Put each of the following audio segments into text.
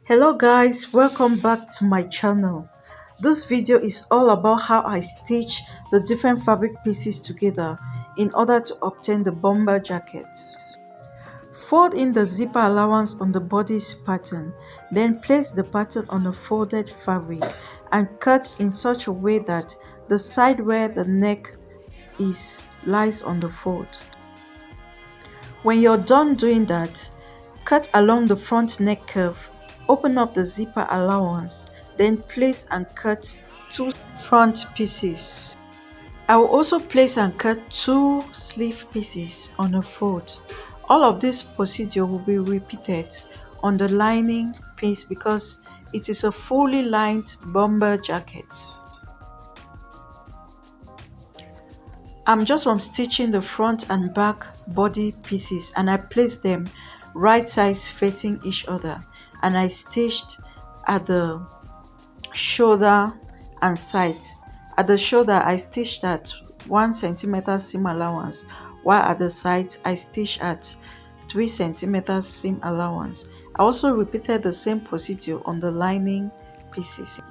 Hello guys, welcome back to my channel. This video is all about how I stitch the different fabric pieces together in order to obtain the bomber jacket. Fold in the zipper allowance on the body's pattern, then place the pattern on a folded fabric and cut in such a way that the side where the neck is lies on the fold. When you're done doing that, cut along the front neck curve, open up the zipper allowance, then place and cut two front pieces. I will also place and cut two sleeve pieces on a fold. All of this procedure will be repeated on the lining piece because it is a fully lined bomber jacket. I'm just stitching the front and back body pieces and I placed them right sides facing each other, and I stitched at the shoulder and sides. At the shoulder I stitched at 1 centimeter seam allowance, while at the sides I stitched at 3 centimeters seam allowance. I also repeated the same procedure on the lining pieces.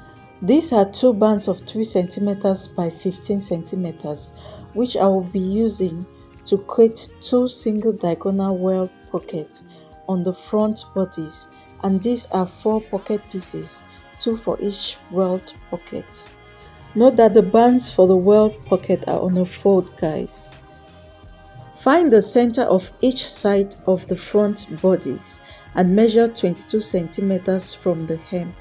These are two bands of 3 centimeters by 15 centimeters, which I will be using to create two single diagonal welt pockets on the front bodies, and these are 4 pocket pieces, 2 for each welt pocket. Note that the bands for the welt pocket are on a fold, guys. Find the center of each side of the front bodies and measure 22 centimeters from the hem.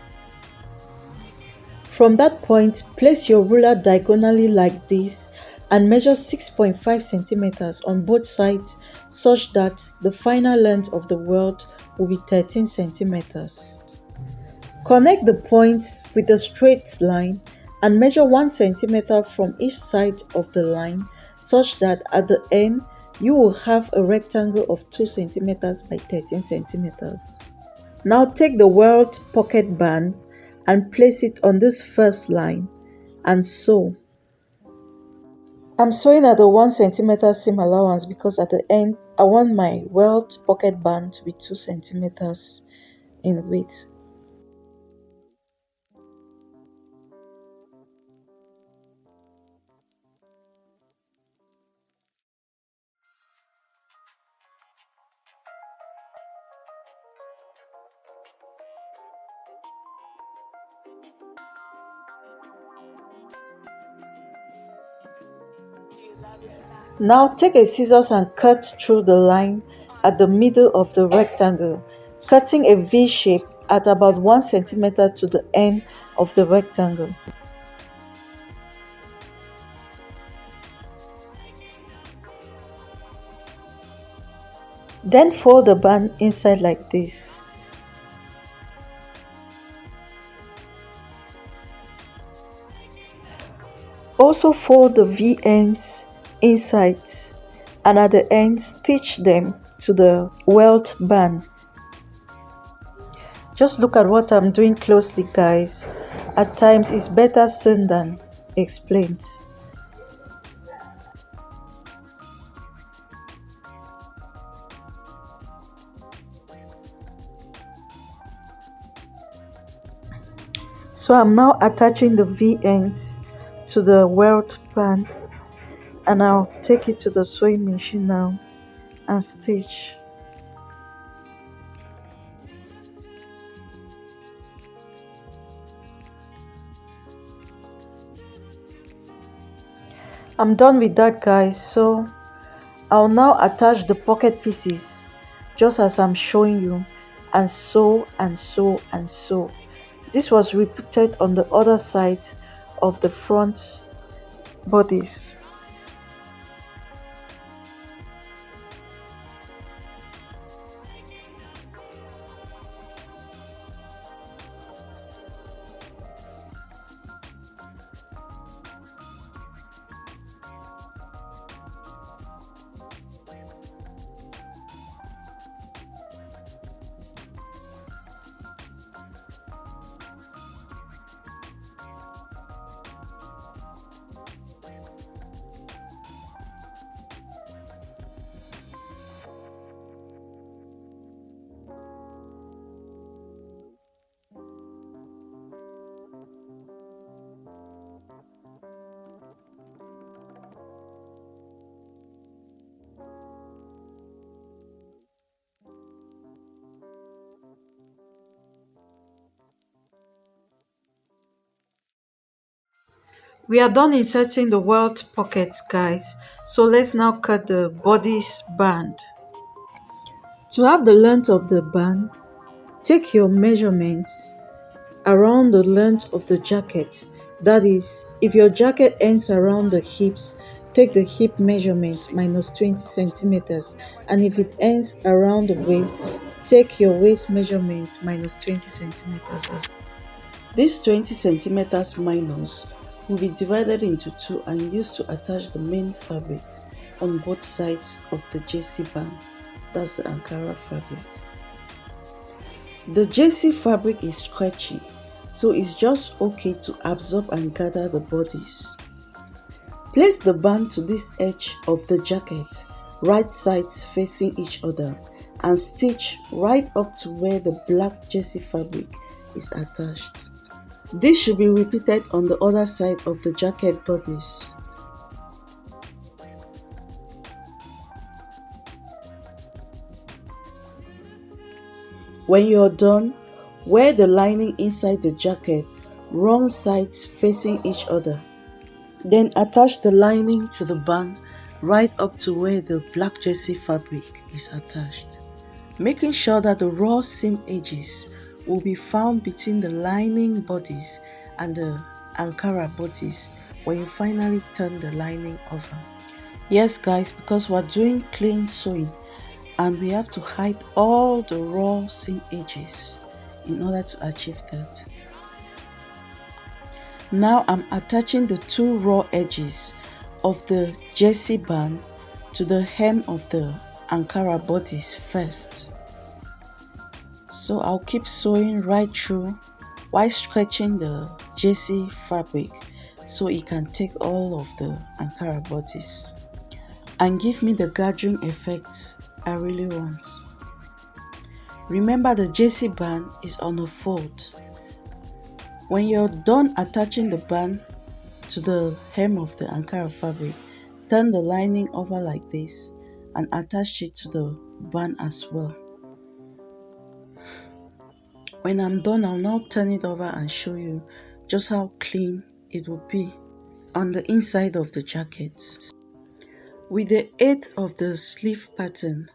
From that point, place your ruler diagonally like this and measure 6.5 centimeters on both sides such that the final length of the welt will be 13 centimeters. Connect the points with a straight line and measure 1 centimeter from each side of the line such that at the end you will have a rectangle of 2 centimeters by 13 centimeters. Now take the welt pocket band and place it on this first line and sew. I'm sewing at the 1 centimeter seam allowance because at the end I want my welt pocket band to be 2 centimeters in width. Now take a scissors and cut through the line at the middle of the rectangle, cutting a V shape at about 1 centimeter to the end of the rectangle. Then fold the band inside like this. Also fold the V ends inside and at the end stitch them to the welt band. Just look at what I'm doing closely, guys. At times it's better seen than explained. So I'm now attaching the V ends to the welt band and I'll take it to the sewing machine now and stitch. I'm done with that, guys, so I'll now attach the pocket pieces just as I'm showing you and sew and sew and sew. This was repeated on the other side of the front bodies. We are done inserting the welt pockets, guys. So let's now cut the bodice band. To have the length of the band, take your measurements around the length of the jacket. That is, if your jacket ends around the hips, take the hip measurement minus 20 centimeters, and if it ends around the waist, take your waist measurements minus 20 centimeters. This 20 centimeters minus will be divided into two and used to attach the main fabric on both sides of the jersey band. That's the Ankara fabric. The jersey fabric is stretchy, so it's just okay to absorb and gather the bodies. Place the band to this edge of the jacket, right sides facing each other, and stitch right up to where the black jersey fabric is attached. This should be repeated on the other side of the jacket bodice. When you're done, wear the lining inside the jacket, wrong sides facing each other. Then attach the lining to the band right up to where the black jersey fabric is attached, making sure that the raw seam edges will be found between the lining bodies and the Ankara bodies when you finally turn the lining over. Yes guys, because we're doing clean sewing and we have to hide all the raw seam edges in order to achieve that. Now I'm attaching the two raw edges of the jersey band to the hem of the Ankara bodice first. So I'll keep sewing right through while stretching the jersey fabric so it can take all of the Ankara bodice and give me the gathering effect I really want. Remember, the jersey band is on a fold. When you're done attaching the band to the hem of the Ankara fabric, turn the lining over like this and attach it to the band as well. When I'm done, I'll now turn it over and show you just how clean it will be on the inside of the jacket. With the aid of the sleeve pattern,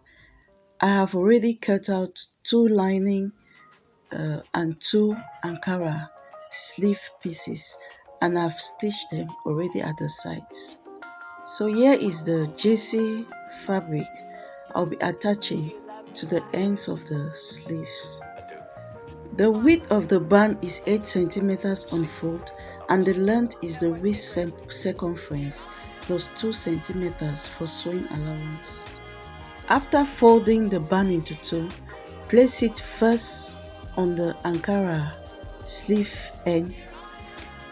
I have already cut out two lining and two Ankara sleeve pieces, and I've stitched them already at the sides. So here is the jersey fabric I'll be attaching to the ends of the sleeves. The width of the band is 8 centimeters on fold and the length is the waist circumference plus 2 centimeters for sewing allowance. After folding the band into two, place it first on the Ankara sleeve end,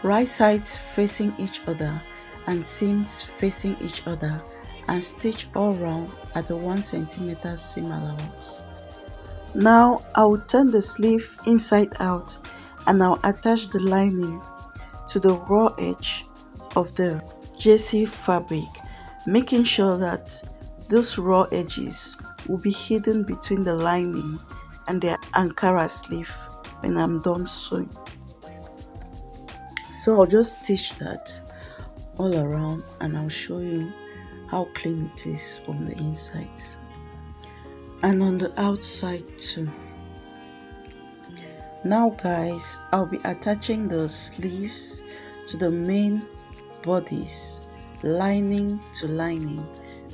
right sides facing each other and seams facing each other, and stitch all round at the 1 centimeter seam allowance. Now I will turn the sleeve inside out and I'll attach the lining to the raw edge of the jersey fabric, making sure that those raw edges will be hidden between the lining and the Ankara sleeve when I'm done sewing. So I'll just stitch that all around and I'll show you how clean it is from the inside and on the outside too. Now guys, I'll be attaching the sleeves to the main bodies, lining to lining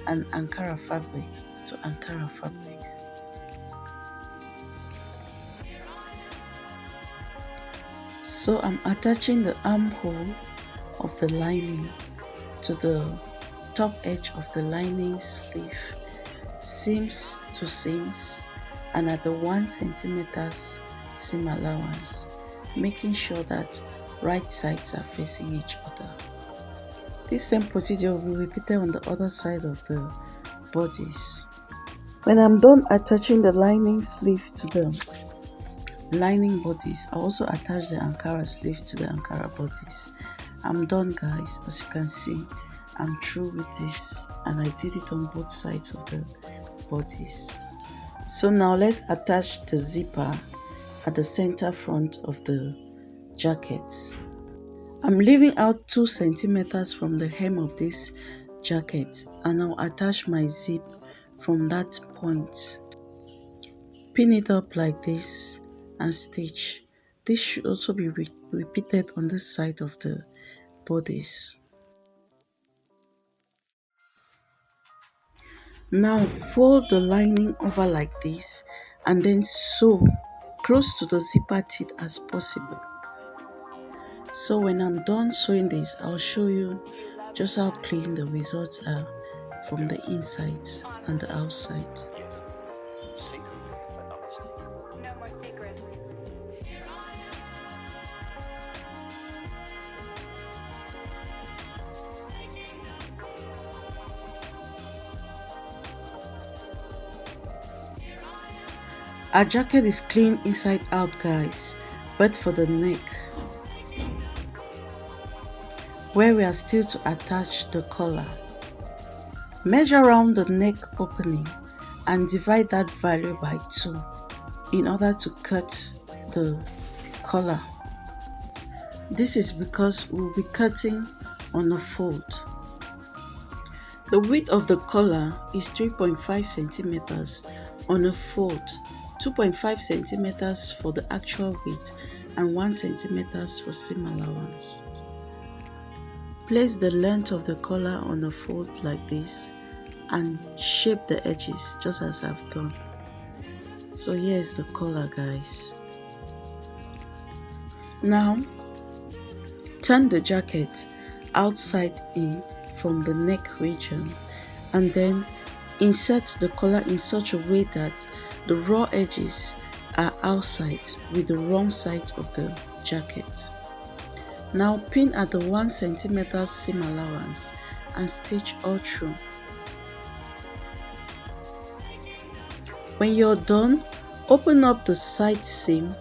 and Ankara fabric to Ankara fabric. So I'm attaching the armhole of the lining to the top edge of the lining sleeve, seams to seams and at the 1 centimeter seam allowance, making sure that right sides are facing each other. This same procedure will be repeated on the other side of the bodies. When I'm done attaching the lining sleeve to the lining bodies, I also attach the Ankara sleeve to the Ankara bodies. I'm done guys. As you can see, I'm through with this and I did it on both sides of the bodies. So now let's attach the zipper at the center front of the jacket. I'm leaving out 2 centimeters from the hem of this jacket, and I'll attach my zip from that point. Pin it up like this and stitch. This should also be repeated on this side of the bodice. Now fold the lining over like this and then sew close to the zipper teeth as possible. So when I'm done sewing this, I'll show you just how clean the results are from the inside and the outside. No more secrets. Our jacket is clean inside out, guys, but for the neck, where we are still to attach the collar. Measure around the neck opening and divide that value by 2 in order to cut the collar. This is because we'll be cutting on a fold. The width of the collar is 3.5 centimeters on a fold, 2.5 centimeters for the actual width and 1 centimeters for seam allowance. Place the length of the collar on a fold like this and shape the edges just as I've done. So here is the collar, guys. Now turn the jacket outside in from the neck region and then insert the collar in such a way that the raw edges are outside with the wrong side of the jacket. Now pin at the 1 centimeter seam allowance and stitch all through. When you're done, open up the side seam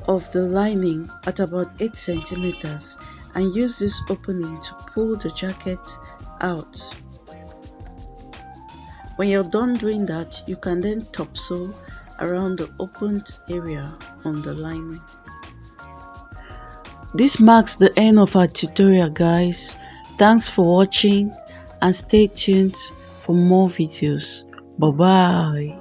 of the lining at about 8 centimeters and use this opening to pull the jacket out. When you're done doing that, you can then top sew around the opened area on the lining. This marks the end of our tutorial, guys. Thanks for watching and stay tuned for more videos. Bye bye.